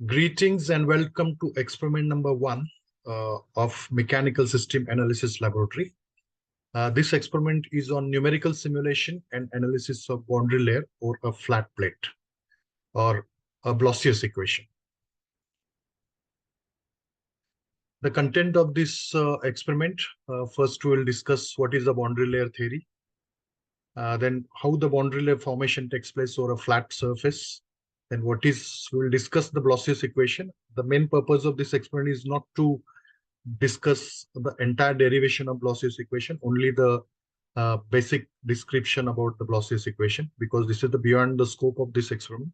Greetings and welcome to experiment number 1 of Mechanical System Analysis Laboratory. This experiment is on numerical simulation and analysis of boundary layer or a flat plate or a Blausius equation. The content of this experiment, first we will discuss what is the boundary layer theory, then how the boundary layer formation takes place over a flat surface. Then we'll discuss the Blausius equation. The main purpose of this experiment is not to discuss the entire derivation of Blausius equation, only the basic description about the Blausius equation, because this is beyond the scope of this experiment.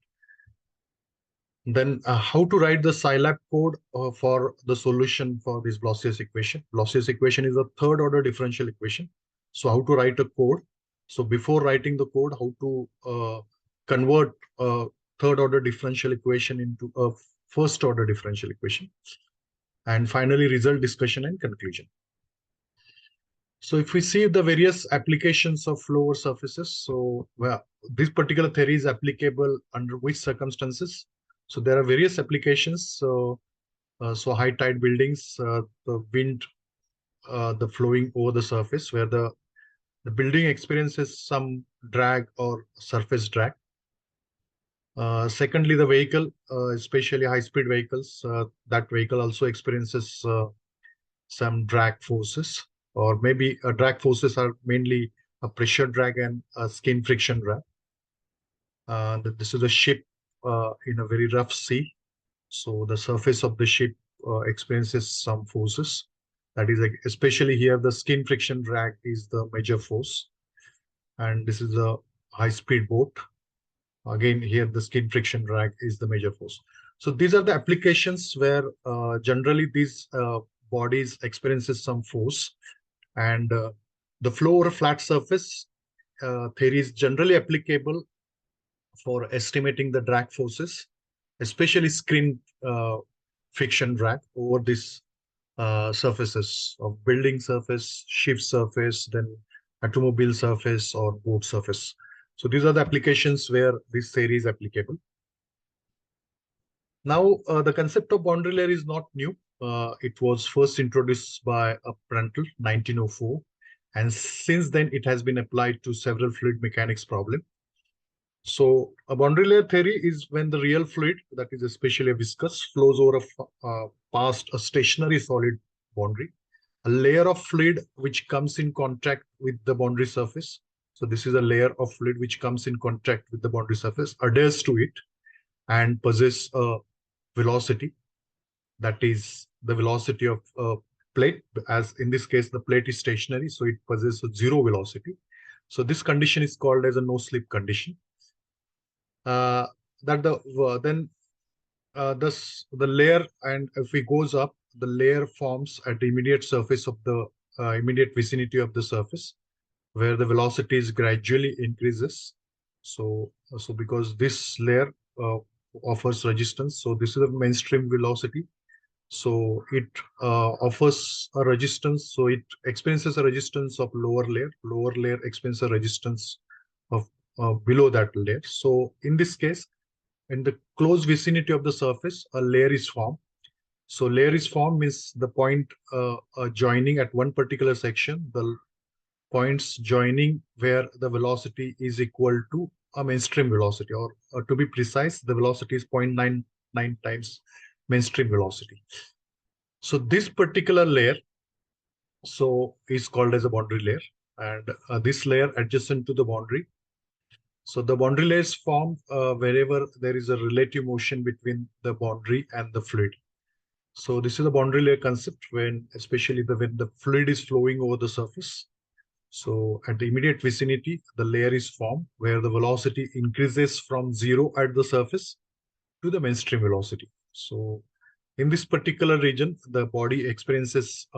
Then how to write the Scilab code for the solution for this Blausius equation. Blausius equation is a third order differential equation. So how to write a code. So before writing the code, how to convert a third order differential equation into a first order differential equation. And finally, result discussion and conclusion. So if we see the various applications of flow over surfaces, so this particular theory is applicable under which circumstances? So there are various applications. So high tide buildings, the wind, the flowing over the surface, where the building experiences some drag or surface drag. Secondly, the vehicle, especially high-speed vehicles, that vehicle also experiences some drag forces, or maybe drag forces are mainly a pressure drag and a skin friction drag. This is a ship in a very rough sea. So the surface of the ship experiences some forces. That is, especially here, the skin friction drag is the major force. And this is a high-speed boat. Again, here the skin friction drag is the major force. So these are the applications where generally these bodies experiences some force, and the flow over a flat surface theory is generally applicable for estimating the drag forces, especially skin friction drag over these surfaces of building surface, ship surface, then automobile surface or boat surface. So these are the applications where this theory is applicable. Now, the concept of boundary layer is not new. It was first introduced by Prandtl, 1904. And since then, it has been applied to several fluid mechanics problems. So a boundary layer theory is when the real fluid, that is especially a viscous, flows over past a stationary solid boundary. A layer of fluid which comes in contact with the boundary surface. So this is a layer of fluid which comes in contact with the boundary surface, adheres to it, and possesses a velocity. That is the velocity of a plate. As in this case, the plate is stationary, so it possesses a zero velocity. So this condition is called as a no-slip condition. The layer, and if it goes up, the layer forms at the immediate surface of the immediate vicinity of the surface, where the velocity is gradually increases. So because this layer offers resistance, so this is the mainstream velocity. So it offers a resistance. So it experiences a resistance of lower layer. Lower layer experiences a resistance of below that layer. So in this case, in the close vicinity of the surface, a layer is formed. So layer is formed means the point joining at one particular section, the points joining where the velocity is equal to a mainstream velocity, or to be precise, the velocity is 0.99 times mainstream velocity. So this particular layer is called as a boundary layer, and this layer adjacent to the boundary. So the boundary layers form wherever there is a relative motion between the boundary and the fluid. So this is a boundary layer concept when the fluid is flowing over the surface. So at the immediate vicinity, the layer is formed where the velocity increases from zero at the surface to the mainstream velocity. So in this particular region, the body experiences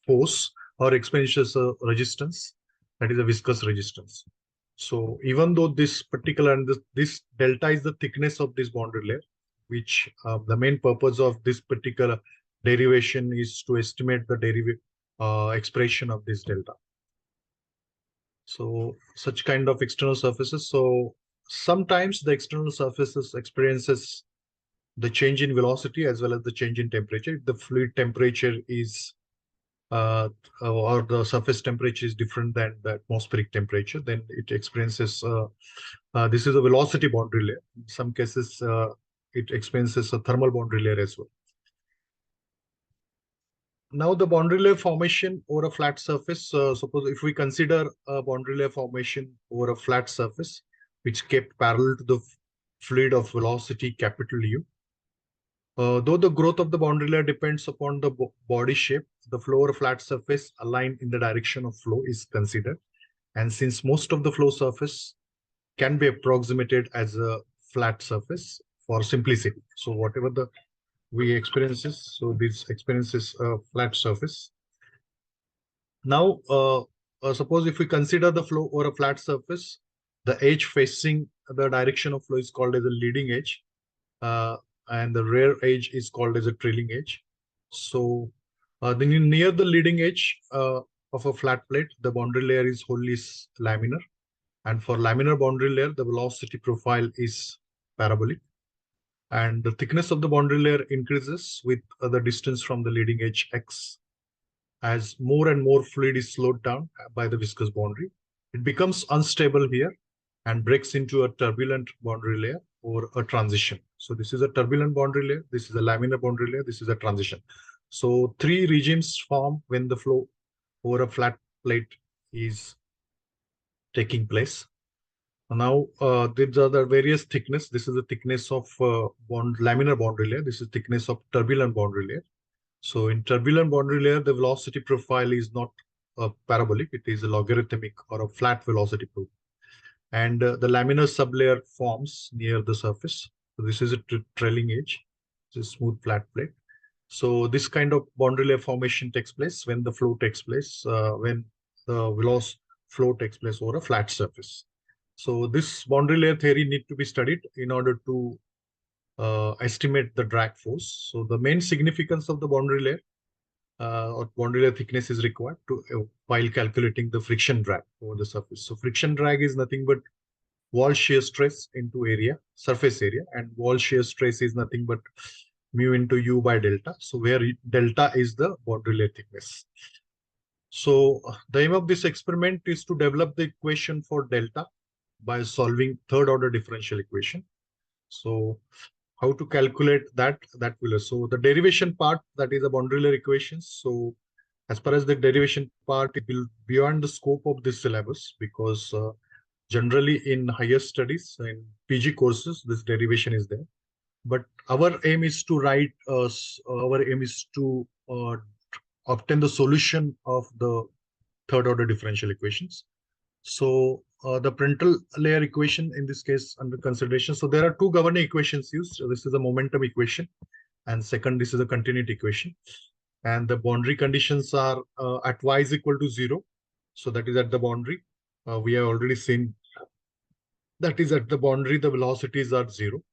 force or experiences a resistance, that is a viscous resistance. So even though this particular, and this delta is the thickness of this boundary layer, which the main purpose of this particular derivation is to estimate the expression of this delta. So such kind of external surfaces. So sometimes the external surfaces experiences the change in velocity as well as the change in temperature. If the fluid temperature is or the surface temperature is different than the atmospheric temperature, then it experiences this is a velocity boundary layer. In some cases, it experiences a thermal boundary layer as well. Now the boundary layer formation over a flat surface. Suppose if we consider a boundary layer formation over a flat surface, which kept parallel to the fluid of velocity capital U. Though the growth of the boundary layer depends upon the body shape, the flow over a flat surface aligned in the direction of flow is considered. And since most of the flow surface can be approximated as a flat surface for simplicity. So whatever the we experiences, so this experiences a flat surface. Now, suppose if we consider the flow over a flat surface, the edge facing the direction of flow is called as a leading edge, and the rear edge is called as a trailing edge. So, then near the leading edge of a flat plate, the boundary layer is wholly laminar, and for laminar boundary layer, the velocity profile is parabolic, and the thickness of the boundary layer increases with the distance from the leading edge x. As more and more fluid is slowed down by the viscous boundary, it becomes unstable here and breaks into a turbulent boundary layer or a transition. So this is a turbulent boundary layer, this is a laminar boundary layer, this is a transition. So three regimes form when the flow over a flat plate is taking place. Now, these are the various thickness. This is the thickness of laminar boundary layer. This is thickness of turbulent boundary layer. So in turbulent boundary layer, the velocity profile is not parabolic. It is a logarithmic or a flat velocity profile. And the laminar sublayer forms near the surface. So this is a trailing edge. It's a smooth flat plate. So this kind of boundary layer formation takes place when the flow takes place, when the velocity flow takes place over a flat surface. So this boundary layer theory need to be studied in order to estimate the drag force. So the main significance of the boundary layer or boundary layer thickness is required to while calculating the friction drag over the surface. So friction drag is nothing but wall shear stress into area, surface area, and wall shear stress is nothing but mu into u by delta. So where delta is the boundary layer thickness. So the aim of this experiment is to develop the equation for delta by solving third order differential equation. So how to calculate that will. So the derivation part, that is a boundary layer equations. So as far as the derivation part, it will beyond the scope of this syllabus, because generally in higher studies, in PG courses, this derivation is there. But our aim is to write, obtain the solution of the third order differential equations. So the parental layer equation in this case under consideration. So there are two governing equations used. So this is a momentum equation, and second, this is a continuity equation. And the boundary conditions are at y is equal to 0. So that is at the boundary. We have already seen that is at the boundary, the velocities are 0.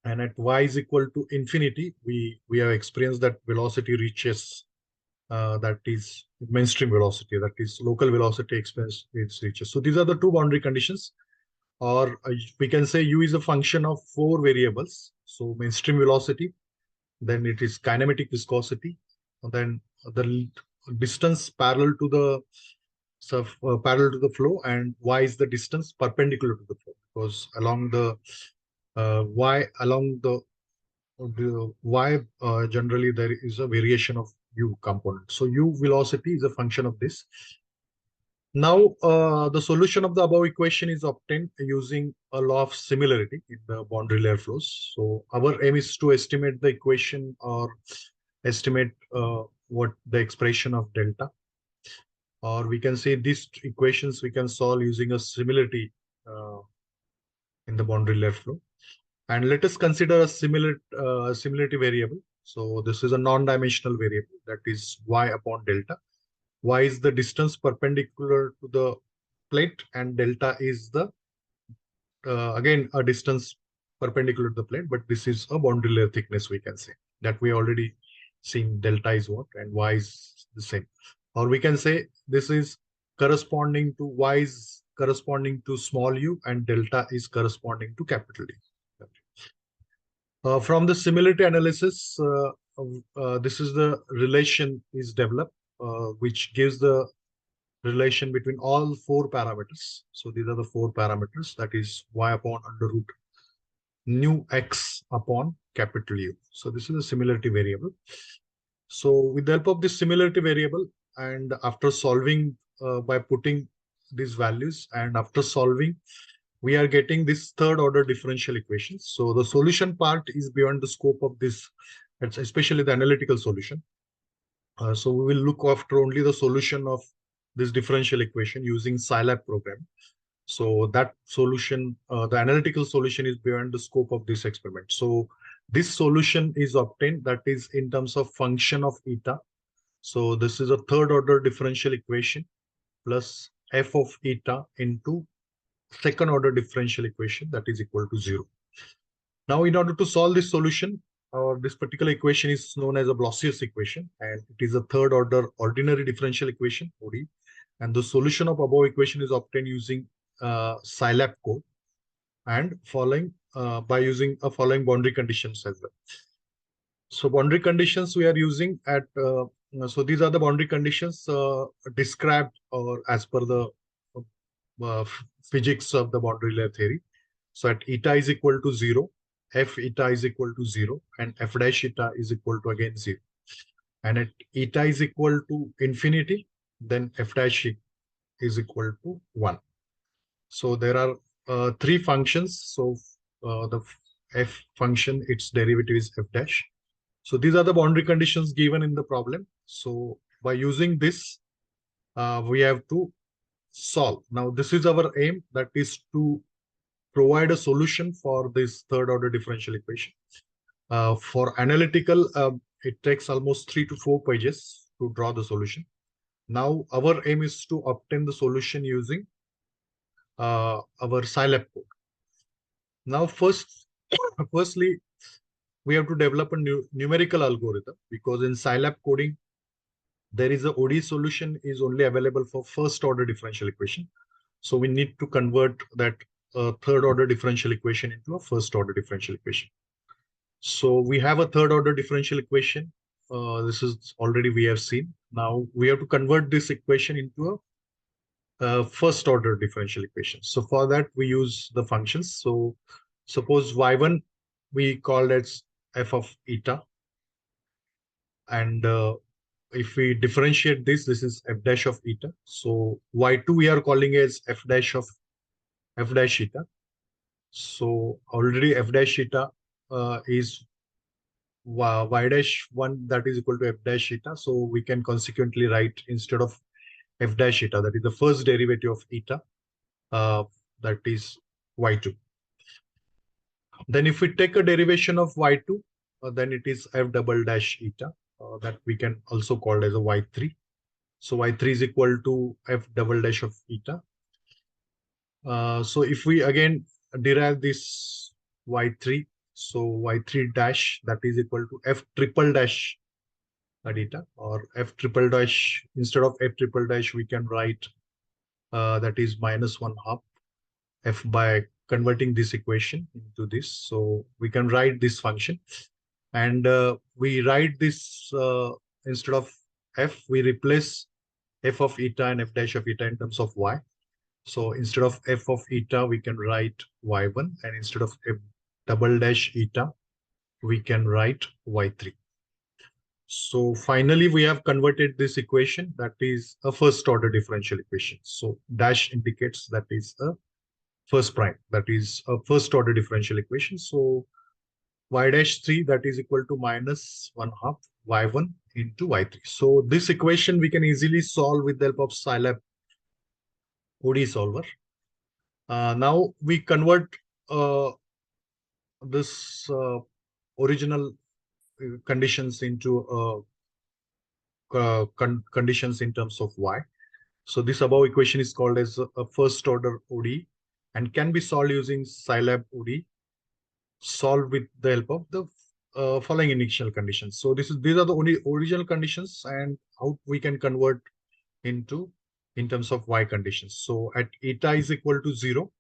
And at y is equal to infinity, we have experienced that velocity reaches that is mainstream velocity, that is local velocity expense it reaches. So these are the two boundary conditions, or we can say u is a function of 4 variables. So mainstream velocity, then it is kinematic viscosity, and then the distance parallel to the flow, and y is the distance perpendicular to the flow, because along the y generally there is a variation of u component. So u velocity is a function of this. Now the solution of the above equation is obtained using a law of similarity in the boundary layer flows. So our aim is to estimate the equation, or estimate what the expression of delta, or we can say these equations we can solve using a similarity in the boundary layer flow. And let us consider a similarity variable. So this is a non-dimensional variable, that is y upon delta. Y is the distance perpendicular to the plate, and delta is the again a distance perpendicular to the plate, but this is a boundary layer thickness, we can say. That we already seen delta is what and y is the same. Or we can say this is corresponding to y is corresponding to small u, and delta is corresponding to capital D. From the similarity analysis, this is the relation is developed, which gives the relation between all four parameters. So these are the four parameters, that is y upon under root nu x upon capital U. So this is a similarity variable. So with the help of this similarity variable, and after solving by putting these values, and after solving, we are getting this third order differential equations. So the solution part is beyond the scope of this, especially the analytical solution. So we will look after only the solution of this differential equation using Scilab program. So that solution, the analytical solution, is beyond the scope of this experiment. So this solution is obtained, that is in terms of function of eta. So this is a third order differential equation plus f of eta into second order differential equation, that is equal to 0. Now, in order to solve this solution, this particular equation is known as a Blausius equation, and it is a third order ordinary differential equation, ODE. And the solution of above equation is obtained using Scilab code and following by using following boundary conditions as well. So boundary conditions we are using at so these are the boundary conditions described or as per the physics of the boundary layer theory. So at eta is equal to 0, f eta is equal to 0, and f dash eta is equal to again 0. And at eta is equal to infinity, then f dash is equal to 1. So there are three functions. So the f function, its derivative is f dash. So these are the boundary conditions given in the problem. So by using this, we have to solve. Now this is our aim, that is to provide a solution for this third order differential equation. For analytical, it takes almost 3 to 4 pages to draw the solution. Now our aim is to obtain the solution using our Scilab code. Now firstly, we have to develop a numerical algorithm, because in Scilab coding, there is a ODE solution is only available for first order differential equation. So we need to convert that third order differential equation into a first order differential equation. So we have a third order differential equation. This is already we have seen. Now we have to convert this equation into a first order differential equation. So for that we use the functions. So suppose y1 we call as f of eta, and if we differentiate this, this is f dash of eta. So y2 we are calling as f dash of f dash eta. So already f dash eta is y dash 1, that is equal to f dash eta. So we can consequently write, instead of f dash eta, that is the first derivative of eta, that is y2. Then if we take a derivation of y2, then it is f double dash eta, that we can also call as a y3. So y3 is equal to f double dash of eta. So if we again derive this y3, so y3 dash, that is equal to f triple dash eta, or f triple dash, instead of f triple dash we can write that is minus 1/2 f, by converting this equation into this. So we can write this function, and we write this instead of f, we replace f of eta and f dash of eta in terms of y. So instead of f of eta, we can write y1, and instead of f double dash eta, we can write y3. So finally, we have converted this equation, that is a first order differential equation. So dash indicates that is a first prime, that is a first order differential equation. So y dash 3, that is equal to minus 1/2 y1 into y3. So this equation we can easily solve with the help of Scilab ODE solver. Now we convert this original conditions into conditions in terms of y. So this above equation is called as a first order ODE and can be solved using Scilab ODE, solved with the help of the following initial conditions. So these are the only original conditions, and how we can convert into in terms of y conditions. So at eta is equal to 0.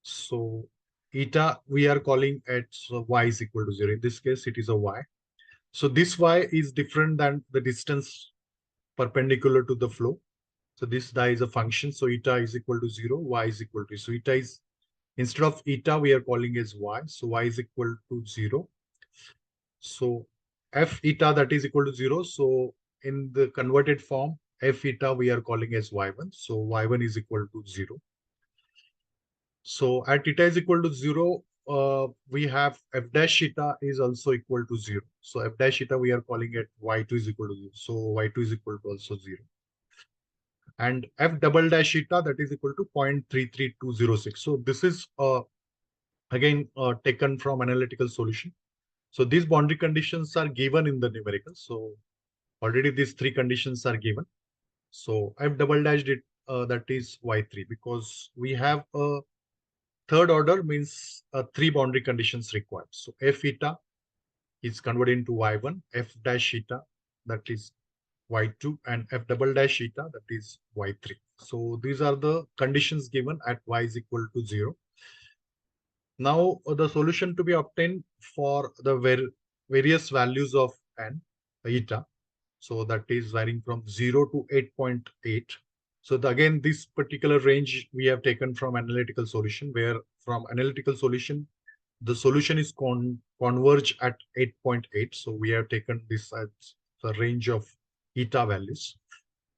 So eta we are calling at y is equal to 0. In this case, it is a y. So this y is different than the distance perpendicular to the flow. So this die is a function. So eta is equal to 0, y is equal to. So eta is, instead of eta, we are calling as y. So y is equal to 0. So f eta that is equal to 0. So in the converted form, f eta we are calling as y1. So y1 is equal to 0. So at eta is equal to 0, we have f dash eta is also equal to 0. So f dash eta we are calling it y2 is equal to 0. So y2 is equal to also 0. And f double dash eta that is equal to 0.33206. So this is again taken from analytical solution. So these boundary conditions are given in the numerical. So already these three conditions are given. So f double dash that is y3, because we have a third order, means three boundary conditions required. So f eta is converted into y1, f dash eta that is y2, and f double dash eta that is y3. So these are the conditions given at y is equal to 0. Now the solution to be obtained for the various values of n eta. So that is varying from 0 to 8.8. So again, this particular range we have taken from analytical solution, where from analytical solution, the solution is converge at 8.8. So we have taken this as the range of eta values.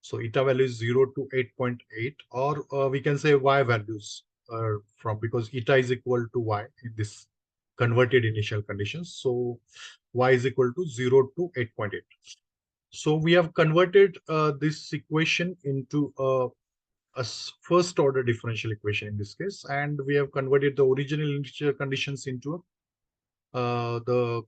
So eta value is 0 to 8.8, or we can say y values from, because eta is equal to y in this converted initial conditions. So y is equal to 0 to 8.8. So we have converted this equation into a first order differential equation in this case, and we have converted the original initial conditions into the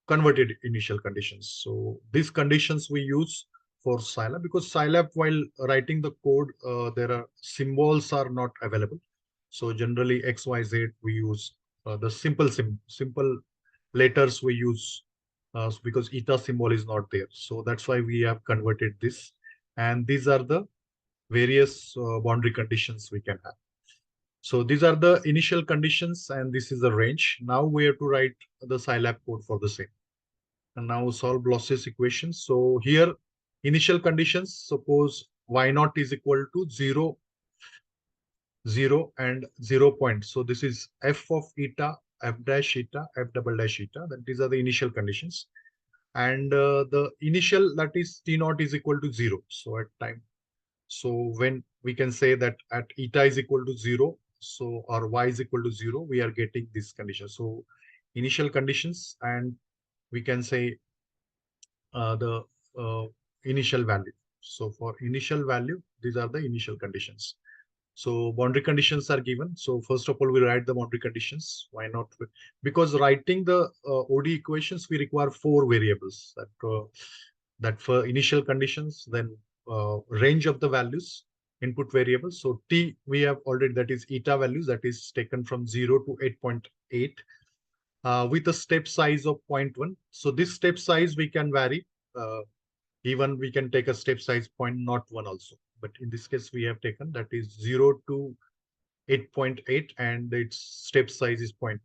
converted initial conditions. So these conditions we use for Scilab, because Scilab, while writing the code, there are symbols are not available. So generally X, Y, Z, we use the simple letters we use because eta symbol is not there. So that's why we have converted this. And these are the various boundary conditions we can have. So these are the initial conditions, and this is the range. Now we have to write the Scilab code for the same. And now solve Blausius equation. So here, initial conditions, suppose y naught is equal to 0, 0, and 0 point. So this is f of eta, f dash eta, f double dash eta. That these are the initial conditions. And the initial, that is t naught is equal to 0. So at time. So when we can say that at eta is equal to 0, so or y is equal to 0, we are getting this condition. So initial conditions, and we can say the initial value. So for initial value, these are the initial conditions. So boundary conditions are given. So first of all, we write the boundary conditions. Why not? Because writing the ODE equations, we require four variables. That for initial conditions, then range of the values, input variables. So T we have already, that is eta values, that is taken from 0 to 8.8 with a step size of 0.1. So this step size we can vary. Even we can take a step size 0.01 also. But in this case, we have taken that is 0 to 8.8 and its step size is 0.1.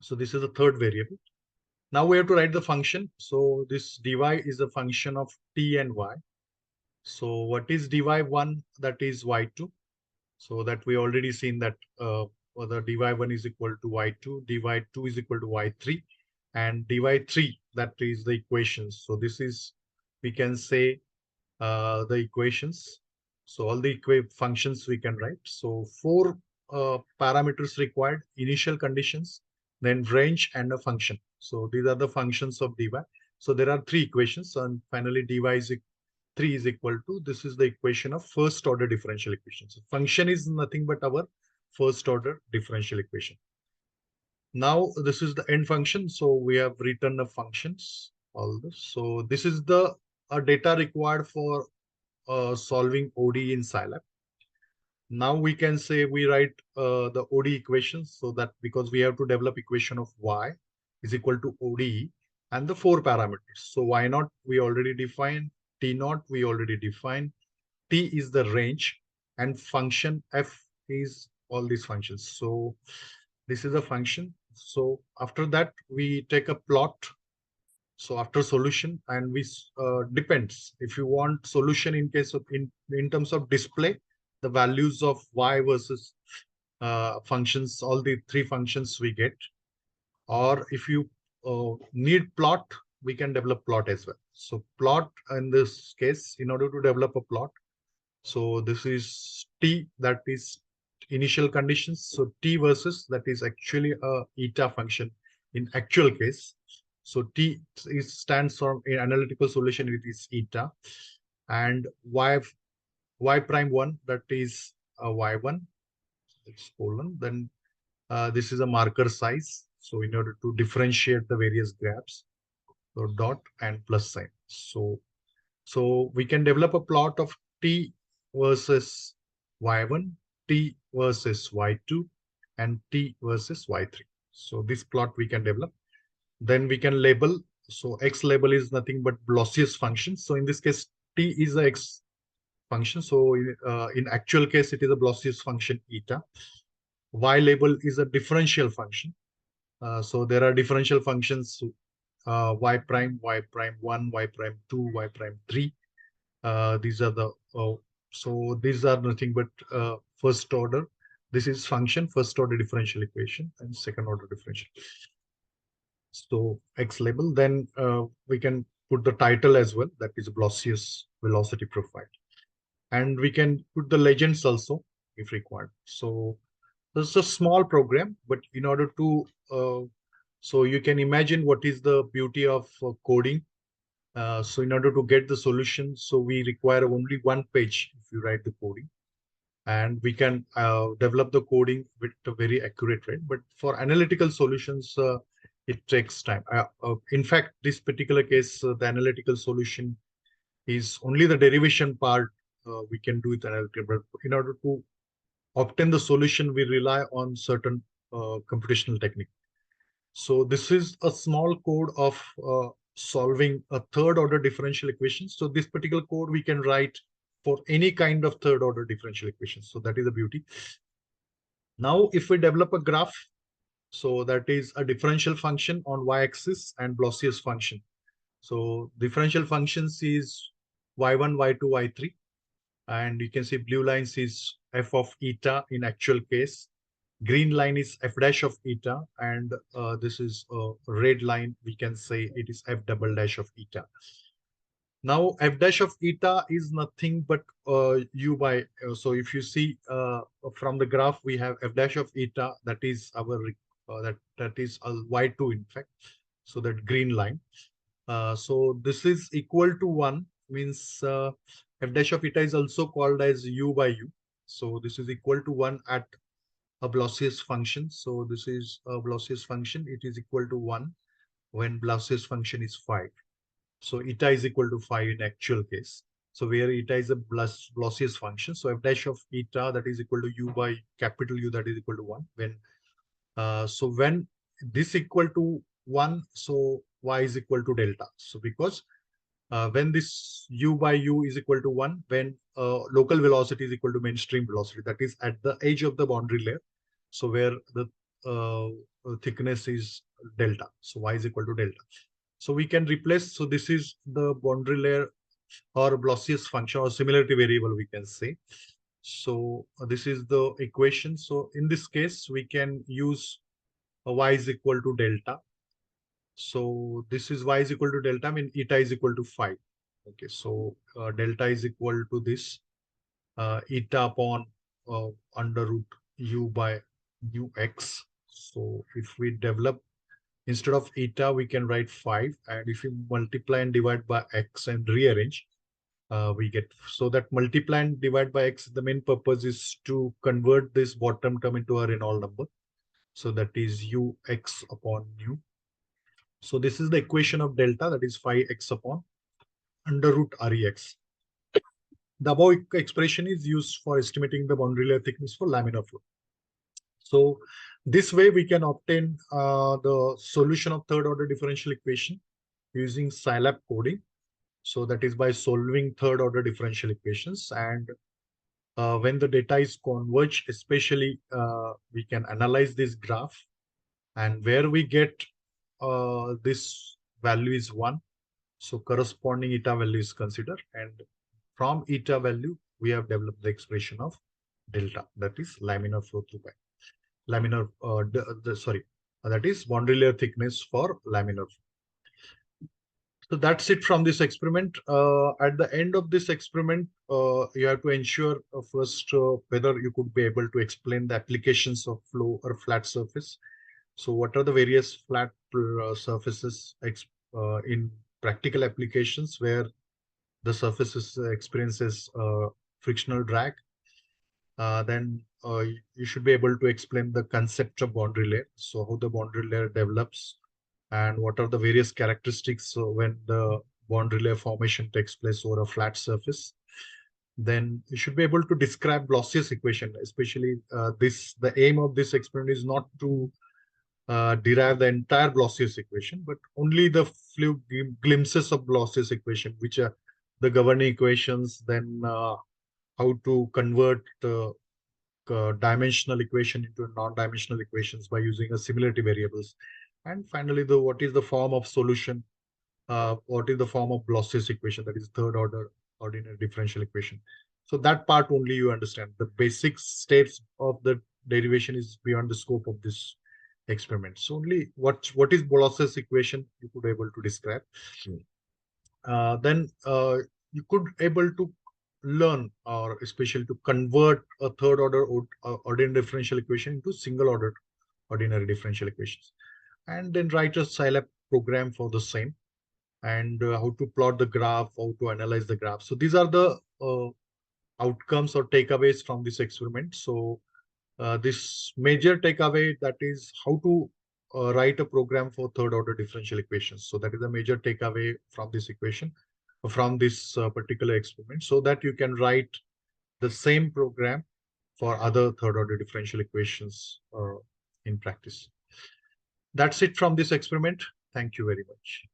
So this is the third variable. Now we have to write the function. So this dy is a function of t and y. So what is dy1? That is y2. So that we already seen that the dy1 is equal to y2, dy2 is equal to y3, and dy3, that is the equations. So this is, we can say, the equations. So all the functions we can write. So four parameters required: initial conditions, then range, and a function. So these are the functions of dy. So there are three equations, and finally dy is 3 is equal to, this is the equation of first order differential equation. So function is nothing but our first order differential equation. Now this is the end function. So we have written the functions, all this. So this is the data required for solving ODE in Scilab. Now we can say we write the ODE equations, so that because we have to develop equation of y is equal to ODE and the four parameters. So y naught we already defined, t naught we already defined, t is the range, and function f is all these functions. So this is a function. So after that, we take a plot. So after solution, and we depends if you want solution in case of in terms of display, the values of y versus functions, all the three functions we get, or if you need plot, we can develop plot as well. So plot in this case, in order to develop a plot, so this is t, that is initial conditions. So t versus, that is actually a eta function in actual case. So t is stands for, in analytical solution it is eta, and y prime 1, that is a y1, it's colon. Then this is a marker size. So in order to differentiate the various graphs, so dot and plus sign. So we can develop a plot of t versus y1, t versus y2, and t versus y3. So this plot we can develop. Then we can label. So x label is nothing but Blausius function. So in this case, t is a x function. So in actual case, it is a Blausius function eta. Y label is a differential function. So there are differential functions y prime 1, y prime 2, y prime 3. These are the so these are nothing but first order. This is function first order differential equation and second order differential. So x label. Then we can put the title as well. That is Blausius velocity profile, and we can put the legends also if required. So this is a small program, but in order to so you can imagine what is the beauty of coding. So in order to get the solution, so we require only one page if you write the coding, and we can develop the coding with a very accurate rate. But for analytical solutions, it takes time. In fact, this particular case, the analytical solution is only the derivation part we can do with analytical. But in order to obtain the solution, we rely on certain computational technique. So this is a small code of solving a third order differential equation. So this particular code we can write for any kind of third order differential equation. So that is the beauty. Now, if we develop a graph, so that is a differential function on y-axis and Blausius function. So differential functions is y1, y2, y3. And you can see blue lines is f of eta in actual case. Green line is f dash of eta, and this is a red line. We can say it is f double dash of eta. Now f dash of eta is nothing but u by. So if you see from the graph, we have f dash of eta. That is our that is a y2 in fact. So that green line. So this is equal to 1 means f dash of eta is also called as u by u. So this is equal to 1 at a Blausius function. So this is a Blausius function. It is equal to 1 when Blausius function is 5. So eta is equal to 5 in actual case. So where eta is a Blausius function. So f dash of eta, that is equal to u by capital U, that is equal to 1. When so when this equal to 1, so y is equal to delta. So because when this u by u is equal to 1, when local velocity is equal to mainstream velocity, that is at the edge of the boundary layer. So where the thickness is delta. So y is equal to delta. So we can replace. So this is the boundary layer or Blausius function or similarity variable, we can say. So this is the equation. So in this case, we can use y is equal to delta. So this is y is equal to delta, I mean eta is equal to 5. Okay, so delta is equal to this eta upon under root u by u x. So if we develop, instead of eta, we can write 5. And if you multiply and divide by x and rearrange, we get, so that multiply and divide by x, the main purpose is to convert this bottom term into a Reynolds number. So that is u x upon u. So this is the equation of delta, that is 5x upon under root rex. The above expression is used for estimating the boundary layer thickness for laminar flow. So this way we can obtain the solution of third order differential equation using Scilab coding. So that is by solving third order differential equations. And When the data is converged, especially we can analyze this graph, and where we get this value is 1. So corresponding eta value is considered, and from eta value, we have developed the expression of delta, that is laminar flow through pipe. Laminar, that is boundary layer thickness for laminar flow. So that's it from this experiment. At the end of this experiment, you have to ensure first whether you could be able to explain the applications of flow or flat surface. So what are the various flat surfaces in practical applications where the surfaces experiences frictional drag? Then you should be able to explain the concept of boundary layer. So how the boundary layer develops, and what are the various characteristics when the boundary layer formation takes place over a flat surface. Then you should be able to describe Blausius equation, especially the aim of this experiment is not to derive the entire Blausius equation, but only the few glimpses of Blausius equation, which are the governing equations, then how to convert the dimensional equation into non-dimensional equations by using a similarity variables. And finally, what is the form of solution? What is the form of Blausius equation? That is third order ordinary differential equation. So that part only you understand. The basic states of the derivation is beyond the scope of this experiment. So only what is Blausius equation you could able to describe. Then you could able to learn, or especially to convert a third order ordinary differential equation into single order ordinary differential equations, and then write a Scilab program for the same, and how to plot the graph, how to analyze the graph. So these are the outcomes or takeaways from this experiment. So this major takeaway, that is how to write a program for third order differential equations. So that is the major takeaway from this equation, from this particular experiment, so that you can write the same program for other third order differential equations in practice. That's it from this experiment. Thank you very much.